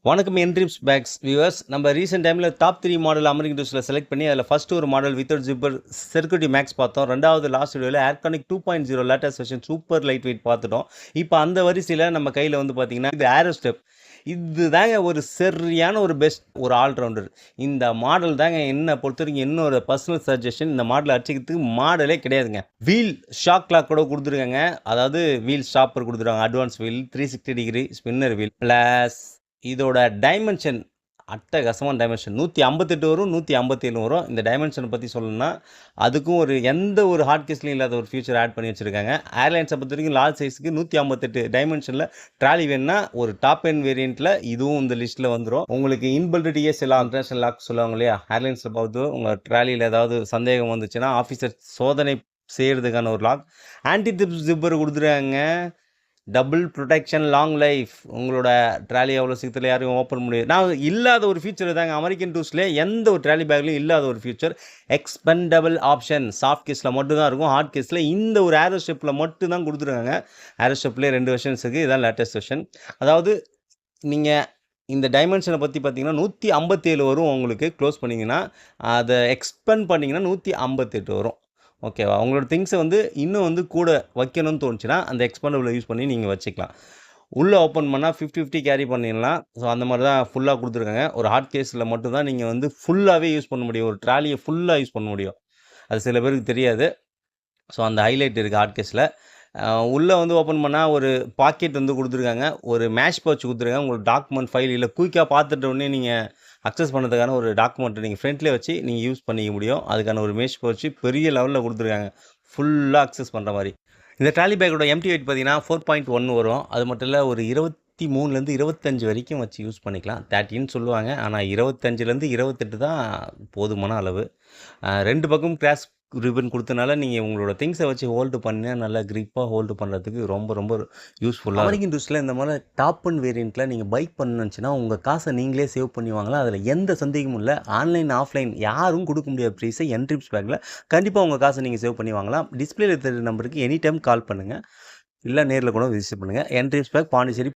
வணக்கம் என்ட்ரிப்ஸ் bags viewers. நம்ம ரீசெண்ட் டைமில் டாப் 3 மாடல் அமெரிக்கன் டூரிஸ்ட்டில் செலக்ட் பண்ணி அதில் ஃபஸ்ட்டு ஒரு model without zipper security max பார்த்தோம். ரெண்டாவது லாஸ்ட் வீடியோவில் ஏர்கானிக் 2.0 latest version super light weight பார்த்துட்டோம். இப்போ அந்த வரிசையில் நம்ம கையில் வந்து பார்த்தீங்கன்னா இது ஏரோஸ்டெப். இது தாங்க ஒரு சரியான ஒரு பெஸ்ட் ஒரு ஆல்ரவுண்டர். இந்த மாடல் தாங்க என்னை பொறுத்த வரைக்கும் என்னோட பர்சனல் சஜஷன். இந்த மாடலை அடிச்சிக்கிறதுக்கு மாடலே கிடையாதுங்க. வீல் ஷாக் கிளாக் கூட கொடுத்துருக்காங்க. அதாவது வீல் ஸ்டாப்பர் கொடுத்துருவாங்க. Advance wheel 360 degree spinner wheel plus இதோட டைமென்ஷன் அட்டகாசமான டைமென்ஷன் 158 வரும், 157 வரும். இந்த டைமென்ஷனை பற்றி சொல்லணும்னா அதுக்கும் எந்த ஒரு ஹார்ட் கேஸ்லையும் இல்லாத ஒரு ஃபியூச்சர் ஆட் பண்ணி வச்சுருக்காங்க. ஏர்லைன்ஸை பொறுத்த வரைக்கும் லார்ஜ் சைஸுக்கு 158 டைமென்ஷனில் ட்ராலி வேணுன்னா ஒரு டாப் எண்ட் வேரியண்ட்டில் இதுவும் இந்த லிஸ்ட்டில் வந்துடும். உங்களுக்கு இன்பில்ட் டிஎஸ்எல் இன்டர்நேஷனல் லாக் சொல்லுவாங்க இல்லையா, ஏர்லைன்ஸில் பார்த்து உங்கள் ட்ராலியில் ஏதாவது சந்தேகம் வந்துச்சுன்னா ஆஃபீஸர் சோதனை செய்கிறதுக்கான ஒரு லாக். ஆன்டி ஜிப்பர் கொடுத்துருக்காங்க. Double protection long life. உங்களோட ட்ராலி எவ்வளோ சீக்கிரத்தில் யாரையும் ஓப்பன் முடியாது. நான் இல்லாத ஒரு ஃபியூச்சர் தாங்க அமெரிக்கன் டூரிஸ்ட்லேயே எந்த ஒரு ட்ராலி பேக்லையும் இல்லாத ஒரு ஃபியூச்சர். எக்ஸ்பெண்டபிள் ஆப்ஷன் சாஃப்ட் கேஸில் மட்டும் தான் இருக்கும். ஹார்ட் கேஸில் இந்த ஒரு ஏரோ ஸ்டெப்பில் மட்டும் தான் கொடுத்துருக்காங்க. ஏரோ ஸ்டெப்லேயே 2 வெர்ஷன்ஸ் இருக்குது. இதுதான் லேட்டஸ்ட் வெர்ஷன். அதாவது நீங்கள் இந்த டைமென்ஷனை பற்றி பார்த்தீங்கன்னா 157 வரும். உங்களுக்கு க்ளோஸ் பண்ணிங்கன்னா அதை எக்ஸ்பெண்ட் பண்ணிங்கன்னா 158 வரும். ஓகேவா? உங்களோட திங்ஸை இன்னும் கூட வைக்கணும்னு தோணுச்சுன்னா அந்த எக்ஸ்பெண்டபிளை யூஸ் பண்ணி நீங்கள் வச்சுக்கலாம். உள்ளே ஓப்பன் பண்ணால் 50-50 கேரி பண்ணிடலாம். ஸோ அந்த மாதிரி தான் ஃபுல்லாக கொடுத்துருக்காங்க. ஒரு ஹார்ட் கேஸில் மட்டும் தான் நீங்கள் ஃபுல்லாகவே யூஸ் பண்ண முடியும். ஒரு ட்ராலியை ஃபுல்லாக யூஸ் பண்ண முடியும். அது சில பேருக்கு தெரியாது. ஸோ அந்த ஹைலைட் இருக்குது ஹார்ட் கேஸில். உள்ளே ஓப்பன் பண்ணால் ஒரு பாக்கெட் கொடுத்துருக்காங்க. ஒரு மேஷ் பவுச் கொடுத்துருக்காங்க. உங்களுக்கு டாக்குமெண்ட் ஃபைல் இல்லை குயிக்காக பார்த்துட்ட உடனே நீங்கள் அக்சஸ் பண்ணுறதுக்கான ஒரு டாக்குமெண்ட்டை நீங்கள் ஃப்ரண்ட்லேயே வச்சு நீங்கள் யூஸ் பண்ணிக்க முடியும். அதுக்கான ஒரு மேஷ் பவுச் பெரிய லெவலில் கொடுத்துருக்காங்க. ஃபுல்லாக அக்சஸ் பண்ணுற மாதிரி. இந்த ட்ராலி பேக்கோட எம்டி வெயிட் பார்த்தீங்கன்னா 4.1 வரும். அது மட்டும் இல்லை ஒரு 23லேருந்து 25 வரைக்கும் வச்சு யூஸ் பண்ணிக்கலாம். 30ன்னு சொல்லுவாங்க. ஆனால் 25லேருந்து 28 தான் போதுமான அளவு. 2 பக்கம் கிராஸ் ரிப்பன் கொடுத்தனால நீங்கள் உங்களோட திங்ஸை வச்சு ஹோல்டு பண்ணால் நல்லா க்ரிப்பாக ஹோல்டு பண்ணுறதுக்கு ரொம்ப யூஸ்ஃபுல்லாக. அமெரிக்கன் டூரிஸ்ட்டில் இந்த மாதிரி டாப் அண்ட் வேரியண்ட்டில் நீங்கள் பைக் பண்ணணுச்சுன்னா உங்கள் காசை நீங்களே சேவ் பண்ணி வாங்கலாம். அதில் எந்த சந்தேகமும் இல்லை. ஆன்லைன் ஆஃப்லைன் யாரும் கொடுக்க முடியாத ப்ரைஸை என்ட்ரிப்ஸ் பேக்கில் கண்டிப்பாக உங்கள் காசை நீங்கள் சேவ் பண்ணி வாங்கலாம். டிஸ்பிளேல தெரியுற நம்பருக்கு எனி டைம் கால் பண்ணுங்கள், இல்லை நேரில் கூட விசிட் பண்ணுங்கள். என்ட்ரிப்ஸ் பேக் பாண்டிச்சேரி